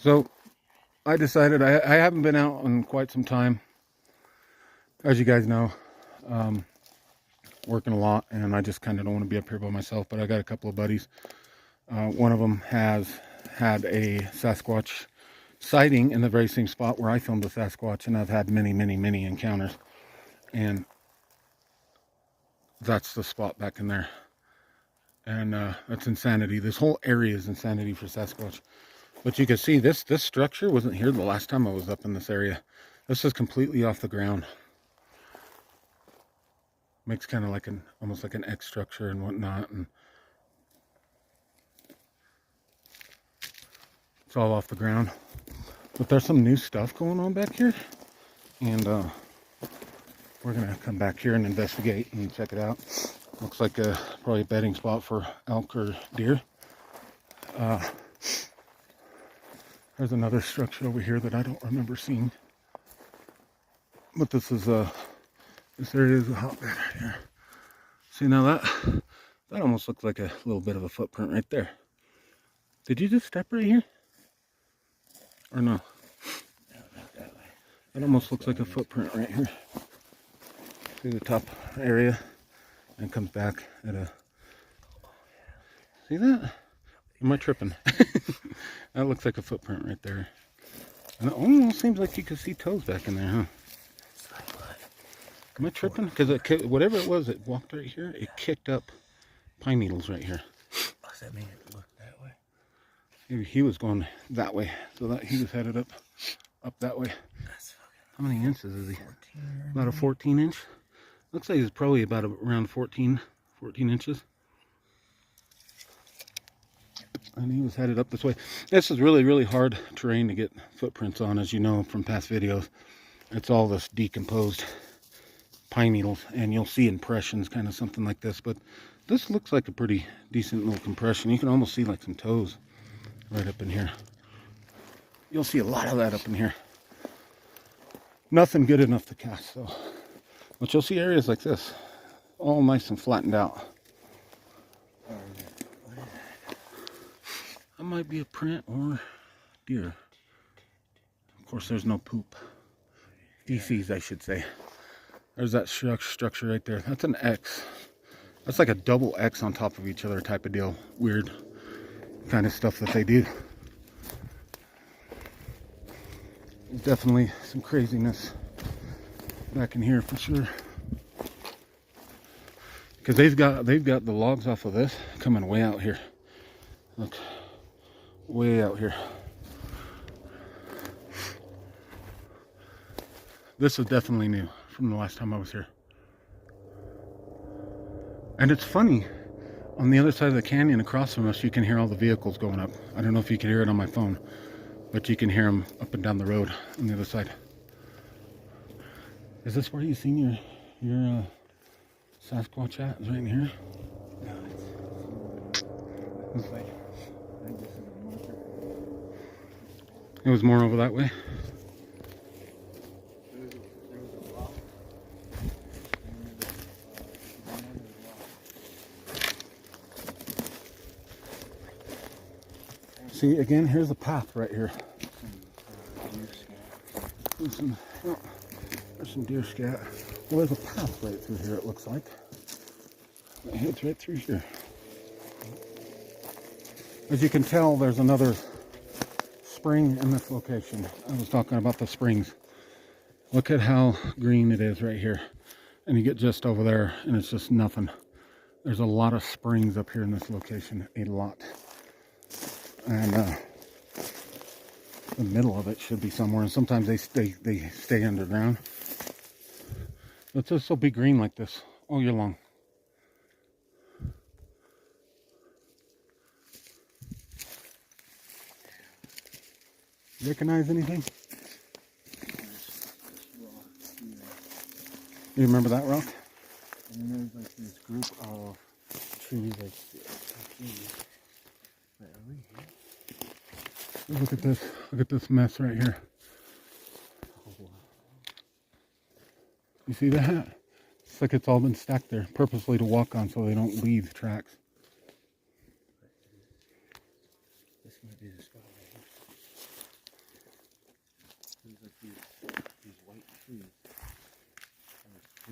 So I decided I haven't been out in quite some time, as you guys know, working a lot, and I just kind of don't want to be up here by myself. But I got a couple of buddies. One of them has had a Sasquatch sighting in the very same spot where I filmed the Sasquatch, and I've had many encounters, and that's the spot back in there. And that's insanity. This whole area is insanity for Sasquatch. But you can see this structure wasn't here the last time I was up in this area. This is completely off the ground. Makes kind of like almost like an X structure and whatnot, and it's all off the ground. But there's some new stuff going on back here, and we're gonna come back here and investigate and check it out. Looks like probably a bedding spot for elk or deer. There's another structure over here that I don't remember seeing, but this area is a hotbed right here. See, now that almost looks like a little bit of a footprint right there. Did you just step right here, or no? No, not that way. That almost looks like a footprint right here. See the top area, and comes back at a. See that? Am I tripping? That looks like a footprint right there. And it almost seems like you can see toes back in there, huh? Am I tripping? Because whatever it was, it walked right here. It kicked up pine needles right here. Does that mean it looked that way? Maybe he was going that way, so that he was headed up that way. That's How many inches is he? 14. About a 14 inch. Looks like he's probably about around 14 inches. And he was headed up this way. This is really hard terrain to get footprints on, as you know from past videos. It's all this decomposed pine needles, and you'll see impressions, kind of something like this. But this looks like a pretty decent little compression. You can almost see like some toes right up in here. You'll see a lot of that up in here. Nothing good enough to cast, though. But you'll see areas like this, all nice and flattened out. That might be a print or deer. Of course, there's no poop. Feces, I should say. There's that structure right there. That's an X. That's like a double X on top of each other type of deal. Weird kind of stuff that they do. Definitely some craziness back in here for sure. Because they've got the logs off of this coming way out here. Look, way out here. This is definitely new from the last time I was here. And it's funny, on the other side of the canyon across from us, you can hear all the vehicles going up. I don't know if you can hear it on my phone, but you can hear them up and down the road on the other side. Is this where you seen your Sasquatch at? Is right in here? No, it's like, I think this is a marker. It was more over that way. See, again, here's a path right here. There's some deer scat. Well, there's a path right through here, it looks like. It heads right through here. As you can tell, there's another spring in this location. I was talking about the springs. Look at how green it is right here. And you get just over there, and it's just nothing. There's a lot of springs up here in this location. A lot. And the middle of it should be somewhere, and sometimes they stay underground. But this will be green like this all year long. Recognize anything? You remember that rock? And then there's like this group of trees, like trees. Wait, are we here? Look at this mess right here. Oh, wow. You see that? It's like it's all been stacked there purposely to walk on so they don't leave tracks. This might be the spot right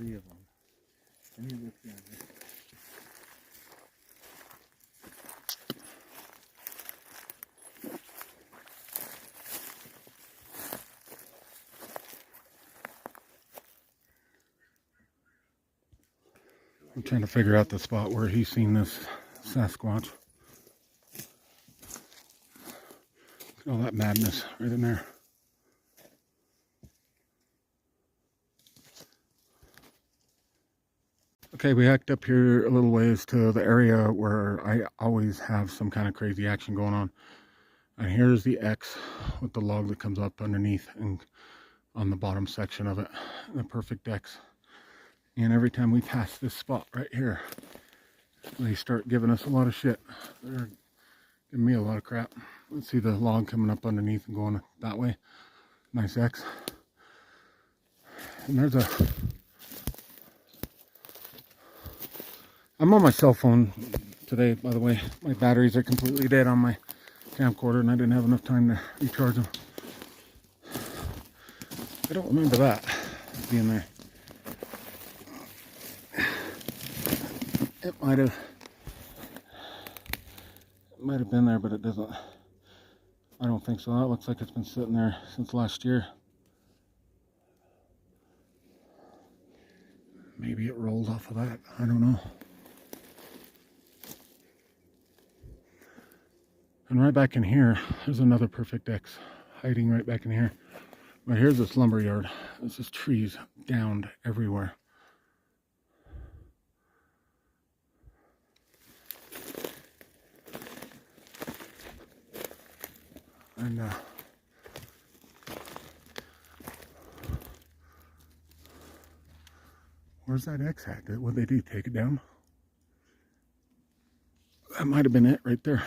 3 of them. Let me look down here. I'm trying to figure out the spot where he's seen this Sasquatch. Look at all that madness right in there. Okay, we hiked up here a little ways to the area where I always have some kind of crazy action going on. And here's the X with the log that comes up underneath and on the bottom section of it. The perfect X. And every time we pass this spot right here, they start giving us a lot of shit. They're giving me a lot of crap. Let's see the log coming up underneath and going that way. Nice X. And there's a... I'm on my cell phone today, by the way. My batteries are completely dead on my camcorder and I didn't have enough time to recharge them. I don't remember that being there. It might have been there, but it doesn't. I don't think so. That looks like it's been sitting there since last year. Maybe it rolled off of that. I don't know. And right back in here, there's another perfect X hiding right back in here. But here's this lumber yard. There's just trees downed everywhere. And where's that X at? What'd they do? Take it down? That might have been it right there.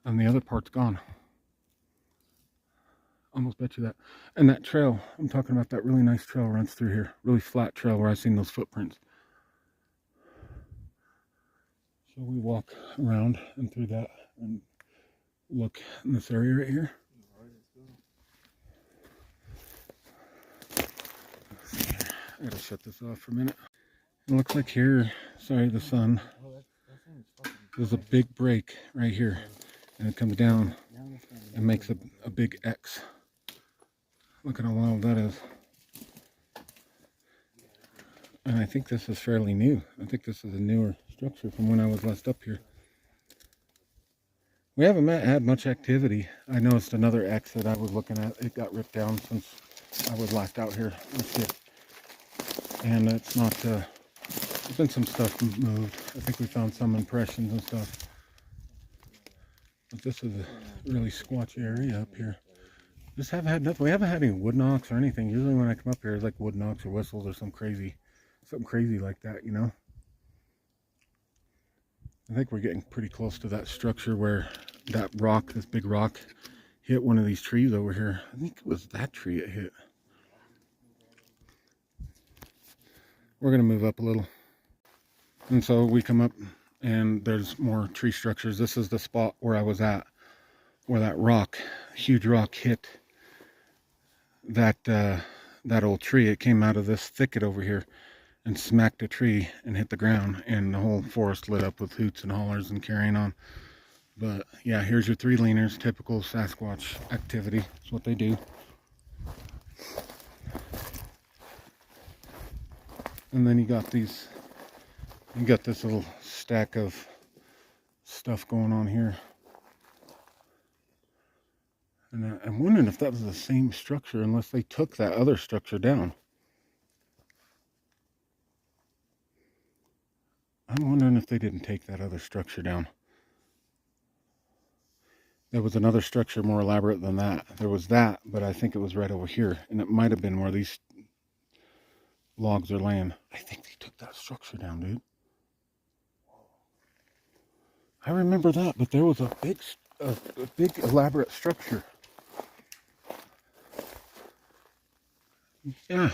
And the other part's gone. Almost bet you that. And that trail, I'm talking about, that really nice trail runs through here. Really flat trail where I've seen those footprints. So we walk around and through that and look in this area right here. I gotta shut this off for a minute. It looks like here, sorry, the sun. There's a big break right here. And it comes down and makes a big X. Look at how wild that is. And I think this is fairly new. I think this is a newer structure from when I was last up here. We haven't had much activity. I noticed another X that I was looking at. It got ripped down since I was last out here. And it's not, there's been some stuff moved. I think we found some impressions and stuff. But this is a really squatchy area up here. Just haven't had nothing. We haven't had any wood knocks or anything. Usually when I come up here, it's like wood knocks or whistles or something crazy like that, you know. I think we're getting pretty close to that structure where that rock, this big rock, hit one of these trees over here. I think it was that tree it hit. We're gonna move up a little. And so we come up and there's more tree structures. This is the spot where I was at, where that rock, huge rock, hit that old tree. It came out of this thicket over here and smacked a tree and hit the ground, and the whole forest lit up with hoots and hollers and carrying on. But yeah, here's your 3-leaners, typical Sasquatch activity. That's what they do. And then you got this little stack of stuff going on here. And I'm wondering if that was the same structure, unless they took that other structure down. I'm wondering if they didn't take that other structure down. There was another structure more elaborate than that. There was that, but I think it was right over here. And it might have been where these logs are laying. I think they took that structure down, dude. I remember that, but there was a big elaborate structure. Yeah,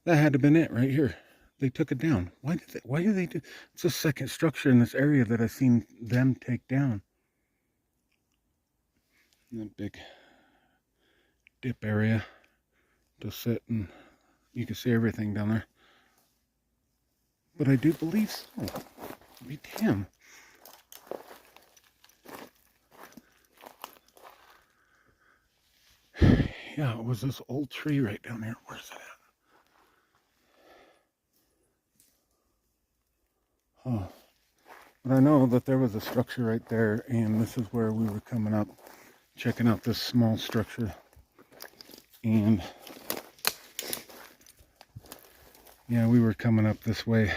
that had to have been it right here. They took it down. Why did they do? It's the second structure in this area that I've seen them take down. And that big dip area, to sit and you can see everything down there. But I do believe so. Be damn. Yeah, it was this old tree right down there. Where's it at? Huh. But I know that there was a structure right there, and this is where we were coming up, checking out this small structure. And yeah, we were coming up this way,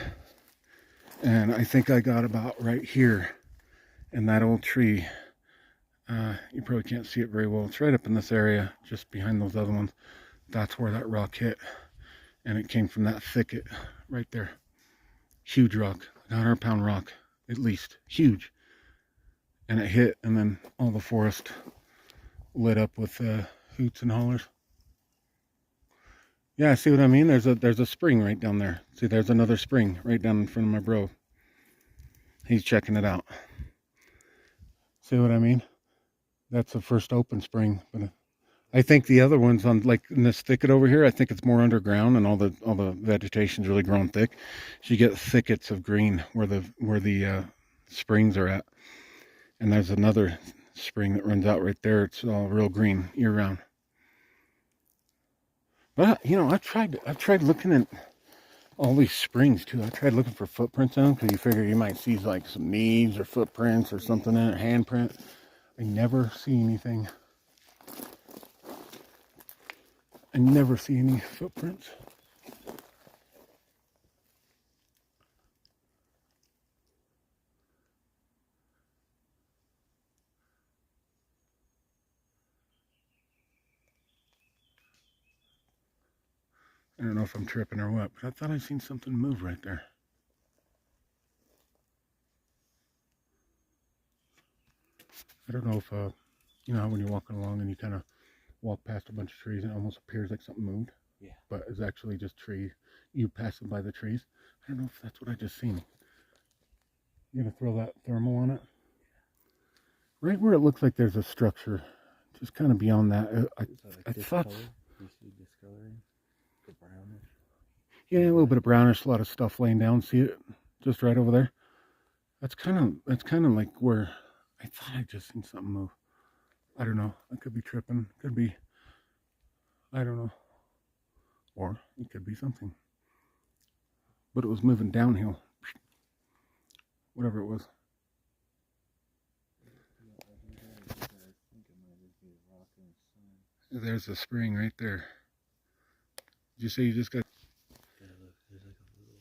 and I think I got about right here in that old tree. You probably can't see it very well. It's right up in this area, just behind those other ones. That's where that rock hit, and it came from that thicket right there. Huge rock, 100-pound rock. At least huge, and it hit, and then all the forest lit up with hoots and hollers. Yeah, see what I mean? There's a spring right down there. See, there's another spring right down in front of my bro. He's checking it out. See what I mean? That's the first open spring, but I think the other ones on, like in this thicket over here, I think it's more underground, and all the vegetation's really grown thick. So you get thickets of green where the springs are at, and there's another spring that runs out right there. It's all real green year round. But you know, I've tried looking at all these springs too. I tried looking for footprints in them, because you figure you might see like some knees or footprints or something in it, handprint. I never see anything. I never see any footprints. I don't know if I'm tripping or what, but I thought I seen something move right there. I don't know if, you know how when you're walking along and you kind of walk past a bunch of trees and it almost appears like something moved? Yeah. But it's actually just tree, you passing by the trees. I don't know if that's what I just seen. You gonna throw that thermal on it? Right where it looks like there's a structure, just kind of beyond that. I thought... You see discoloring? The brownish? Yeah, a little bit of brownish, a lot of stuff laying down. See it? Just right over there. That's kind of like where I thought I just seen something move. I don't know. I could be tripping. Could be. I don't know. Or it could be something. But it was moving downhill. Whatever it was. There's a spring right there. Did you say you just got... Yeah, look, there's like a little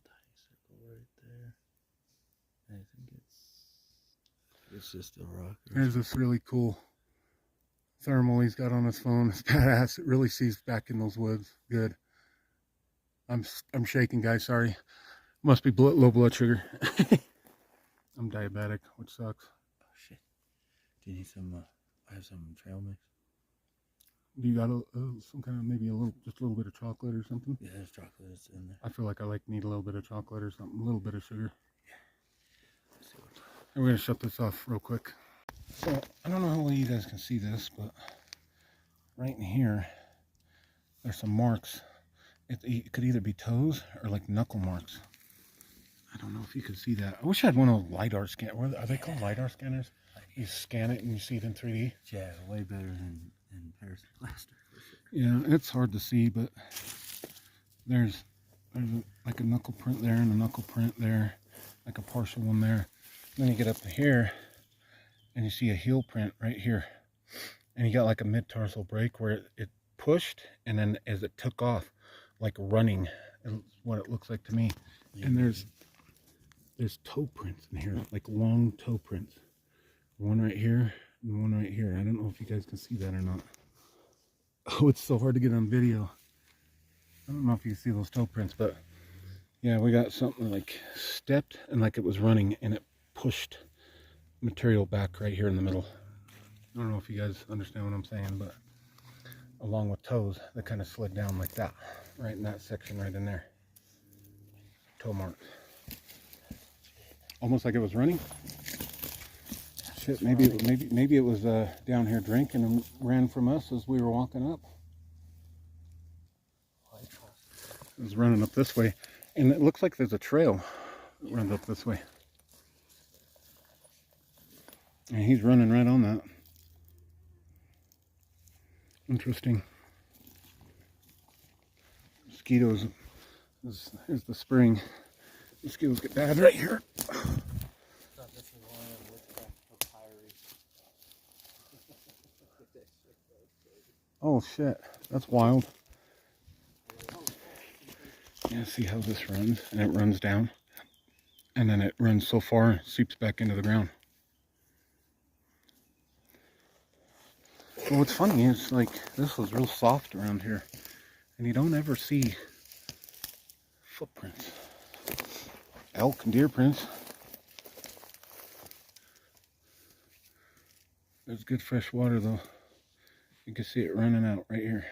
tiny circle right there. I think it's just a rock. There's this really cool thermal he's got on his phone. It's badass. It really sees back in those woods. Good. I'm shaking, guys. Sorry. Must be low blood sugar. I'm diabetic, which sucks. Oh shit. Do you need some? I have some trail mix. Do you got some kind of, maybe just a little bit of chocolate or something? Yeah, there's chocolate in there. I feel like I need a little bit of chocolate or something, a little bit of sugar. Yeah. And we're gonna shut this off real quick. So I don't know how well you guys can see this, but right in here, there's some marks. It could either be toes or like knuckle marks. I don't know if you could see that. I wish I had one of those LiDAR scanners. Are they called LiDAR scanners? You scan it and you see it in 3D. Yeah, way better than Paris plaster. Yeah, it's hard to see, but there's like a knuckle print there and a knuckle print there, like a partial one there. And then you get up to here and you see a heel print right here. And you got like a mid-tarsal break where it pushed, and then as it took off, like running, is what it looks like to me. Yeah. And there's toe prints in here, like long toe prints. One right here and one right here. I don't know if you guys can see that or not. Oh, it's so hard to get on video. I don't know if you can see those toe prints, but yeah, we got something like stepped and like it was running, and it pushed material back right here in the middle. I don't know if you guys understand what I'm saying, but along with toes, that kind of slid down like that, right in that section right in there. Toe mark. Almost like it was running. Shit, maybe it was down here drinking and ran from us as we were walking up. is running up this way, and it looks like there's a trail that runs up this way. And he's running right on that. Interesting. Mosquitoes. Here's the spring. Mosquitoes get bad right here. Oh shit, that's wild. Yeah, see how this runs? And it runs down. And then it runs so far, seeps back into the ground. Well, what's funny is, like, this was real soft around here. And you don't ever see footprints. Elk and deer prints. There's good fresh water though. You can see it running out right here.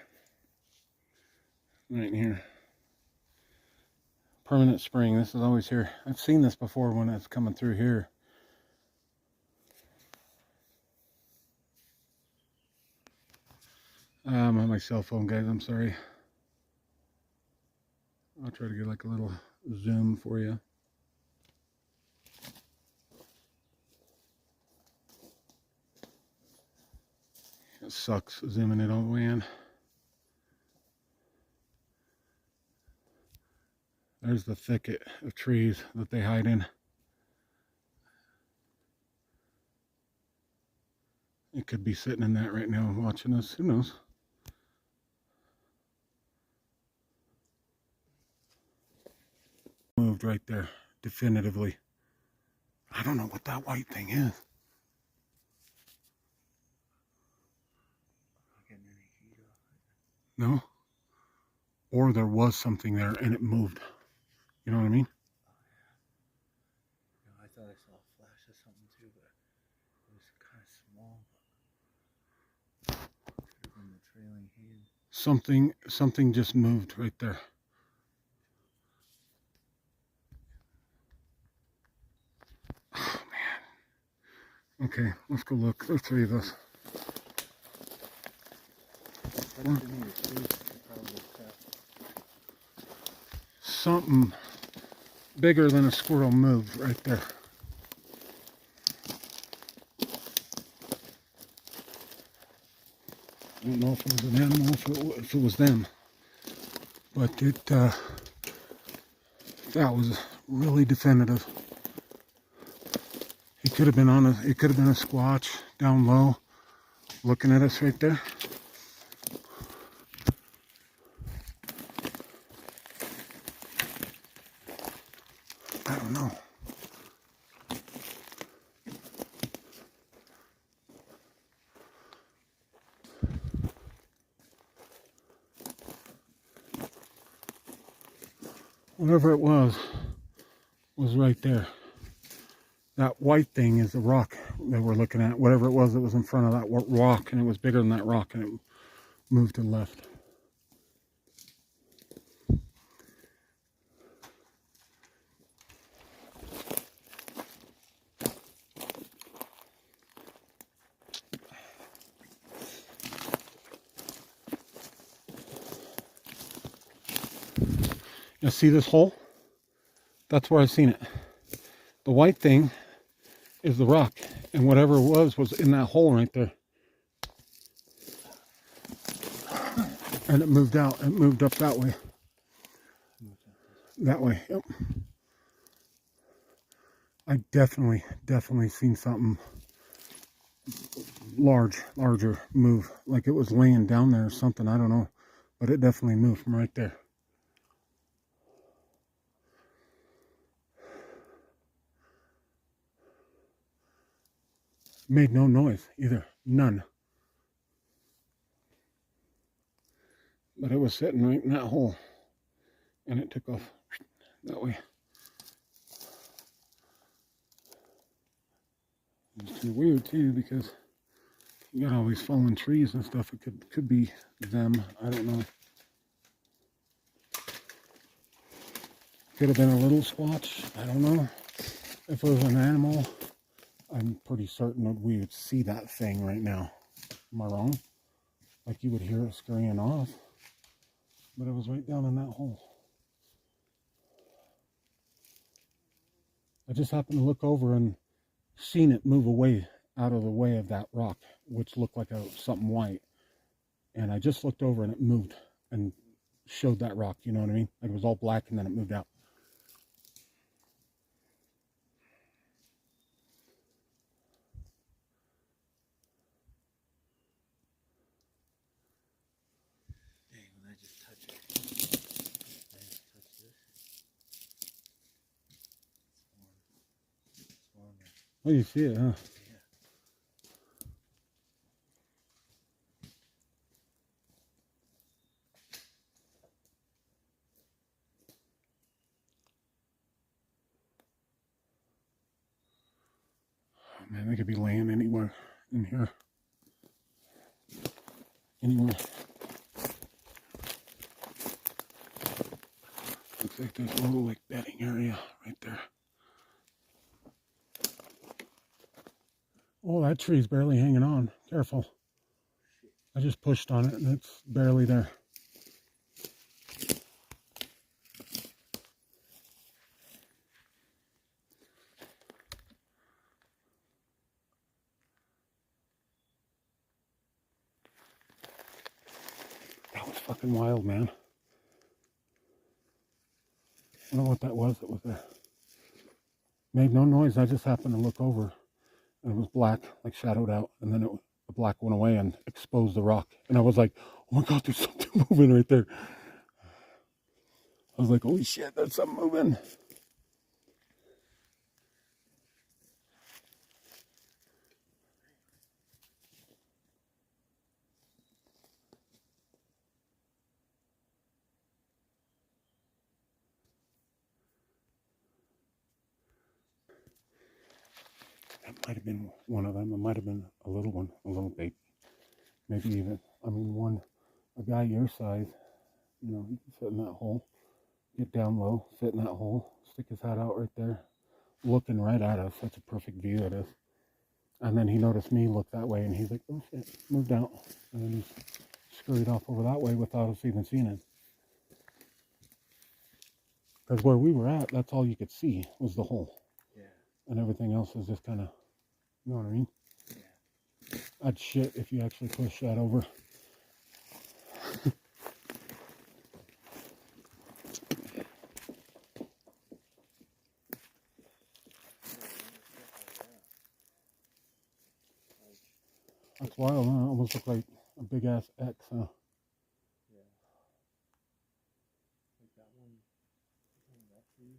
Right here. Permanent spring. This is always here. I've seen this before when it's coming through here. I'm on my cell phone, guys. I'm sorry. I'll try to get like a little zoom for you. It sucks zooming it all the way in. There's the thicket of trees that they hide in. It could be sitting in that right now watching us. Who knows? Moved right there, definitively. I don't know what that white thing is. No? Or there was something there and it moved. You know what I mean? I thought I saw a flash of something too, but it was kind of small. Could have been the trailing hand. Something just moved right there. Oh man. Okay, let's go look. There's three of us. Something bigger than a squirrel moved right there. I don't know if it was an animal, if it was them, but that was really definitive. It could have been it could have been a Squatch down low, looking at us right there. I don't know. Whatever it was right there. That white thing is the rock that we're looking at. Whatever it was in front of that rock, and it was bigger than that rock, and it moved to the left. You see this hole? That's where I've seen it. The white thing is the rock, and whatever it was in that hole right there. And it moved out. It moved up that way. That way, yep. I definitely seen something larger move. Like it was laying down there or something, I don't know. But it definitely moved from right there. Made no noise either. None. But it was sitting right in that hole. And it took off that way. It's weird too, because you got all these fallen trees and stuff. It could be them. I don't know. Could have been a little Squatch. I don't know. If it was an animal, I'm pretty certain that we would see that thing right now. Am I wrong? Like you would hear it scurrying off. But it was right down in that hole. I just happened to look over and seen it move away out of the way of that rock, which looked like something white. And I just looked over and it moved and showed that rock, you know what I mean? Like it was all black and then it moved out. Dang, when I just touch it. I just touch this. It's warm. Oh, you see it, huh? Yeah. Oh, man, they could be laying anywhere in here. Anywhere. Looks like there's a little like bedding area right there. Oh, that tree's barely hanging on. Careful. I just pushed on it and it's barely there. That was fucking wild, man. I don't know what that was. It was there. Made no noise. I just happened to look over and it was black, like shadowed out. And then the black went away and exposed the rock. And I was like, oh my God, there's something moving right there. I was like, holy shit, there's something moving. That might have been one of them. It might have been a little one, a little baby. Maybe even, I mean, a guy your size, you know, he can fit in that hole, get down low, fit in that hole, stick his head out right there, looking right at us. That's a perfect view of us. And then he noticed me look that way and he's like, oh shit, moved out. And then he scurried off over that way without us even seeing it. Because where we were at, that's all you could see was the hole. Yeah. And everything else was just kind of, you know what I mean? Yeah. I'd shit if you actually push that over. That's wild, huh? It almost looked like a big ass X, huh? Yeah. Like that one, that tree,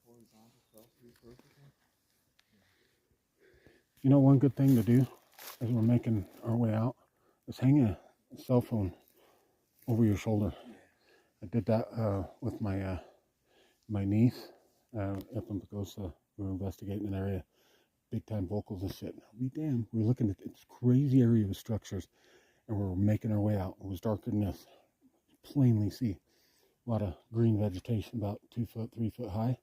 horizontal fell through perfectly. You know, one good thing to do as we're making our way out is hang a cell phone over your shoulder. Yeah. I did that with my my niece up in Pagosa. We were investigating an area, big time vocals and shit. I'll be damned. We were looking at this crazy area with structures, and we were making our way out. It was darker than this. Plainly see a lot of green vegetation, about 2 foot, 3 foot high.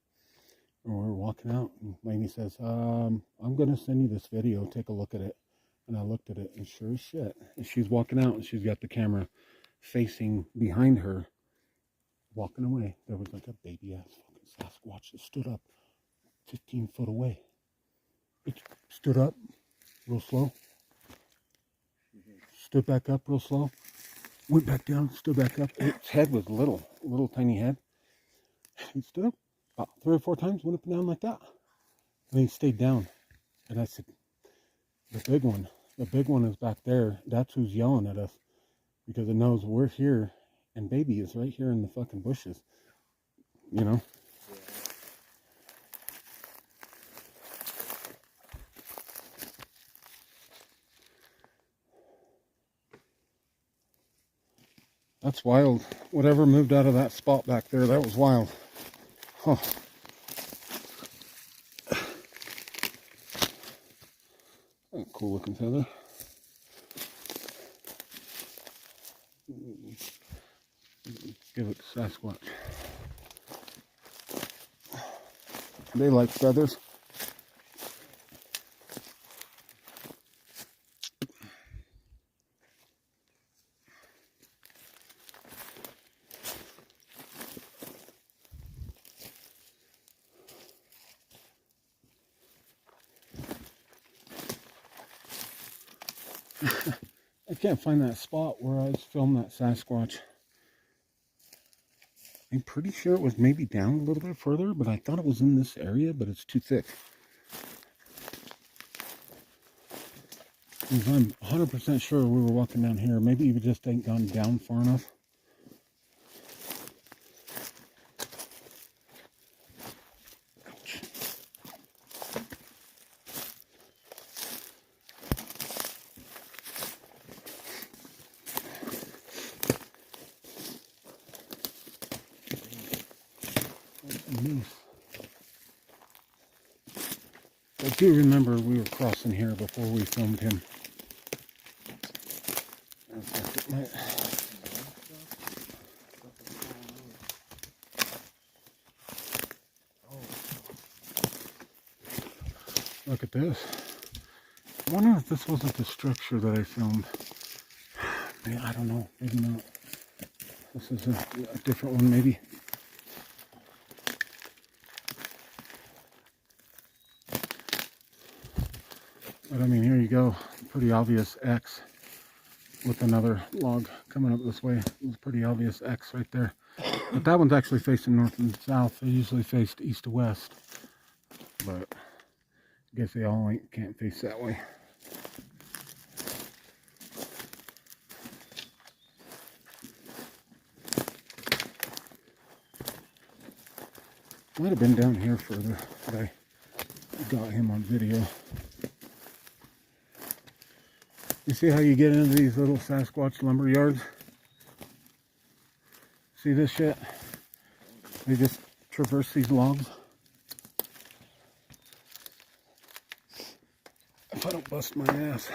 And we were walking out, and Lainey says, I'm going to send you this video. Take a look at it. And I looked at it, and sure as shit. And she's walking out, and she's got the camera facing behind her, walking away. There was like a baby-ass fucking Sasquatch that stood up 15 foot away. It stood up real slow. Stood back up real slow. Went back down, stood back up. Its head was little tiny head. He stood up about 3 or 4 times, went up and down like that. And he stayed down. And I said, the big one is back there. That's who's yelling at us. Because it knows we're here and baby is right here in the fucking bushes. You know? Yeah. That's wild. Whatever moved out of that spot back there, that was wild. Huh. Oh, cool looking feather. Give it to Sasquatch. They like feathers. I can't find that spot where I was filming that Sasquatch. I'm pretty sure it was maybe down a little bit further, but I thought it was in this area, but it's too thick. Because I'm 100% sure we were walking down here. Maybe we just ain't gone down far enough. Ouch. I do remember we were crossing here before we filmed him. Look at this. I wonder if this wasn't the structure that I filmed. Man, I don't know. Maybe not. This is a different one, maybe. But I mean, here you go. Pretty obvious X with another log coming up this way. It's pretty obvious X right there. But that one's actually facing north and south. They usually faced east to west. But I guess they all can't face that way. Might have been down here further, but I got him on video. You see how you get into these little Sasquatch lumber yards? See this shit? They just traverse these logs. If I don't bust my ass.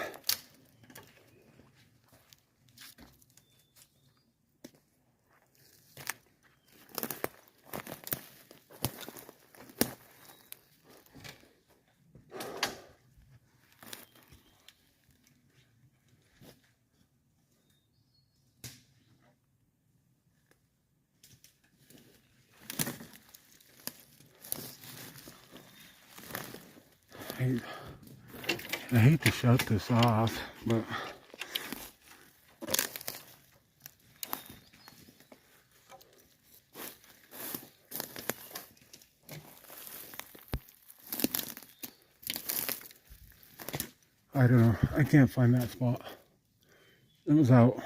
I hate to shut this off, but I don't know. I can't find that spot. It was out.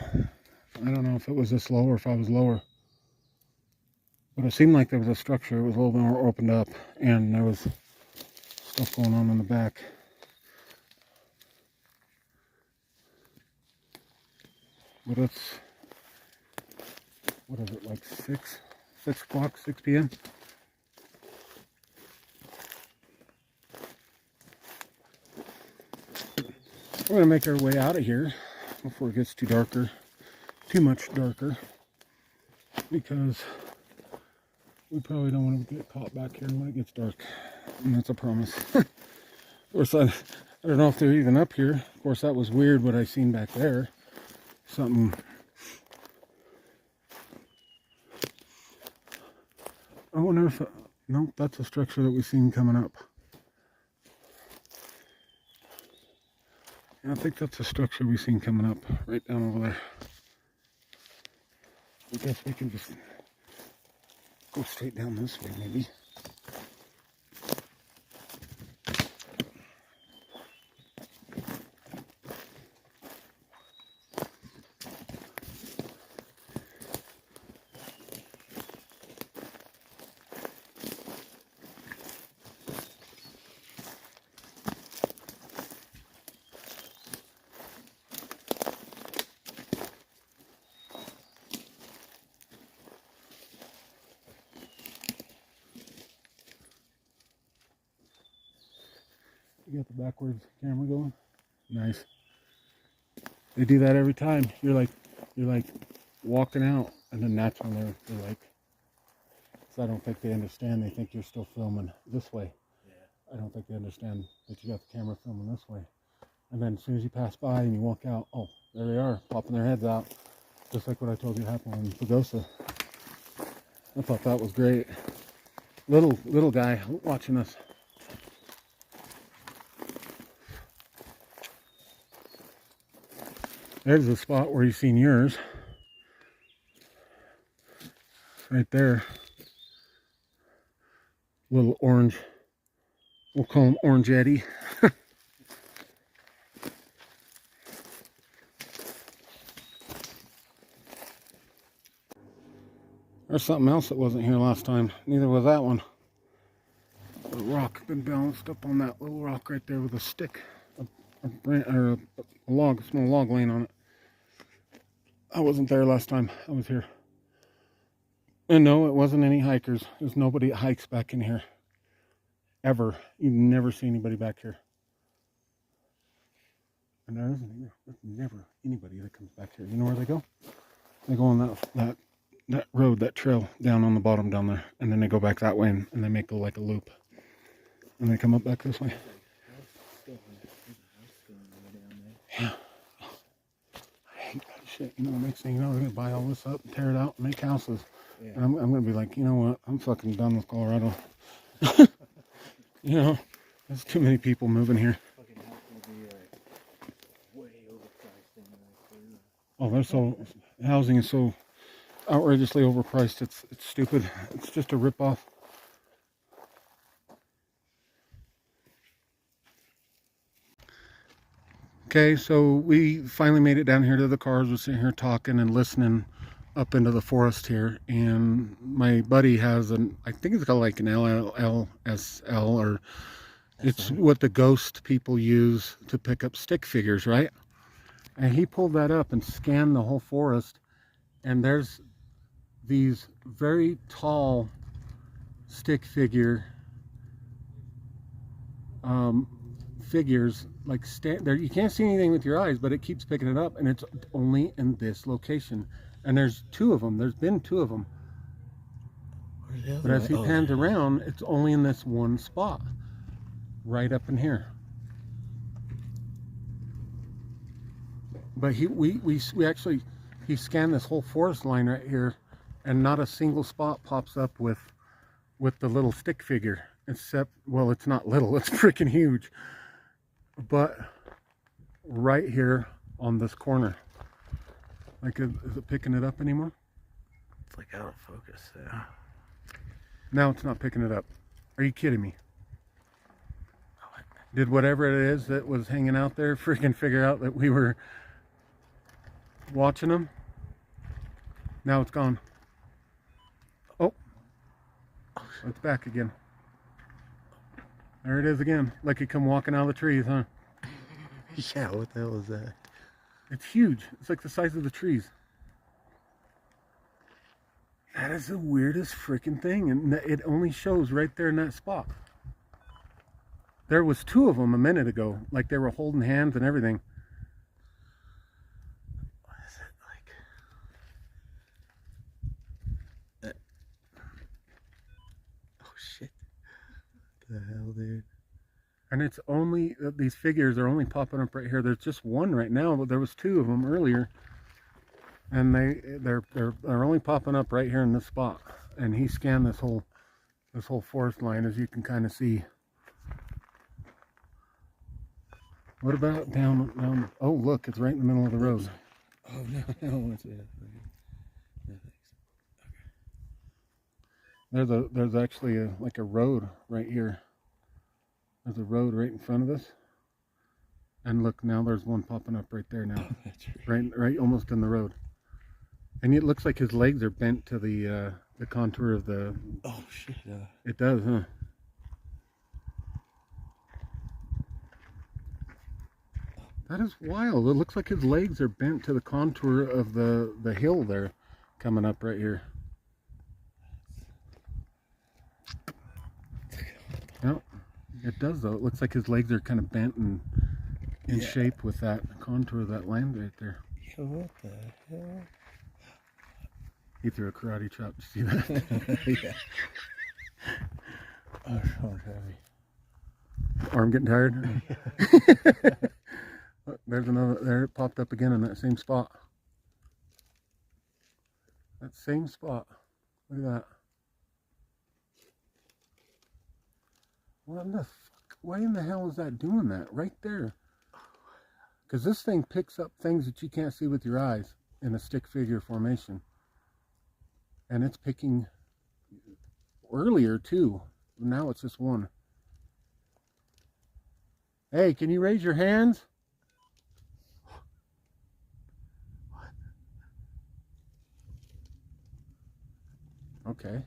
I don't know if it was this low or if I was lower. But it seemed like there was a structure. It was a little more opened up, and there was stuff going on in the back. But it's, what is it, like 6 o'clock, 6 p.m.? We're gonna make our way out of here before it gets too much darker, because we probably don't want to get caught back here when it gets dark, and that's a promise. Of course, I don't know if they're even up here. Of course, that was weird what I seen back there. Something. I wonder if, nope, that's a structure that we've seen coming up. I think that's a structure we've seen coming up right down over there. I guess we can just go straight down this way, maybe. You got the backwards camera going? Nice. They do that every time. You're like walking out, and then that's when they're like, so I don't think they understand. They think you're still filming this way. Yeah. I don't think they understand that you got the camera filming this way. And then as soon as you pass by and you walk out, oh, there they are, popping their heads out. Just like what I told you happened in Pagosa. I thought that was great. Little guy watching us. There's the spot where you've seen yours. Right there. Little orange. We'll call him Orange Eddie. There's something else that wasn't here last time. Neither was that one. The rock been balanced up on that little rock right there with a stick, a log, a small log laying on it. I wasn't there last time I was here. And no, it wasn't any hikers. There's nobody that hikes back in here. Ever. You never see anybody back here. And there's never anybody that comes back here. You know where they go? They go on that road, that trail down on the bottom down there. And then they go back that way and they make like a loop. And they come up back this way. Yeah. I hate that shit. You know, next thing you know, they're going to buy all this up and tear it out and make houses. Yeah. And I'm going to be like, you know what? I'm fucking done with Colorado. You know, there's too many people moving here. Fucking house will be like way overpriced. Oh, they're so, housing is so outrageously overpriced. It's stupid. It's just a ripoff. Okay, so we finally made it down here to the cars. We're sitting here talking and listening up into the forest here, and my buddy has I think it's called like an LLSL, or it's what the ghost people use to pick up stick figures, right? And he pulled that up and scanned the whole forest, and there's these very tall stick figure figures, like there. You can't see anything with your eyes, but it keeps picking it up, and it's only in this location. And there's two of them. There's been two of them. But as he pans around, it's only in this one spot, right up in here. But we actually, he scanned this whole forest line right here, and not a single spot pops up with the little stick figure, except, well, it's not little, it's freaking huge. But right here on this corner. Like, is it picking it up anymore? It's like out of focus there. Now it's not picking it up. Are you kidding me? Did whatever it is that was hanging out there freaking figure out that we were watching them? Now it's gone. Oh, it's back again. There it is again. Like it come walking out of the trees, huh? Yeah, what the hell is that? It's huge. It's like the size of the trees. That is the weirdest freaking thing, and it only shows right there in that spot. There was two of them a minute ago, like they were holding hands and everything. What is it like? Oh shit! What the hell, dude? And it's only, these figures are only popping up right here. There's just one right now, but there was two of them earlier. And they're only popping up right here in this spot. And he scanned this whole forest line, as you can kind of see. What about down? Oh, look, it's right in the middle of the road. Oh no, it's it. Okay. There's actually like a road right here. There's a road right in front of us. And look, now there's one popping up right there now. Oh, that's right. Right almost in the road. And it looks like his legs are bent to the contour of the... Oh shit. It does, huh? That is wild. It looks like his legs are bent to the contour of the hill there coming up right here. Yep. It does though. It looks like his legs are kind of bent and in shape with that contour of that land right there. Yeah, what the hell? He threw a karate chop. Did you see that? Yeah. Oh, so heavy. Arm getting tired? Look, there's another. There it popped up again in that same spot. That same spot. Look at that. What in the fuck? Why in the hell is that doing that? Right there. Because this thing picks up things that you can't see with your eyes in a stick figure formation. And it's picking earlier too. Now it's just one. Hey, can you raise your hands? Okay.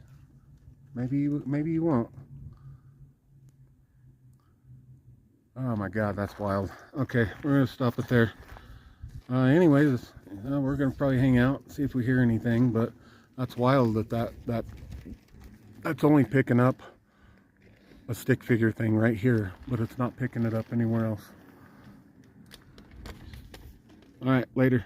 Maybe you won't. Oh my God, that's wild. Okay, we're gonna stop it there. Anyways, we're gonna probably hang out, see if we hear anything. But that's wild that's only picking up a stick figure thing right here, but it's not picking it up anywhere else. All right, later.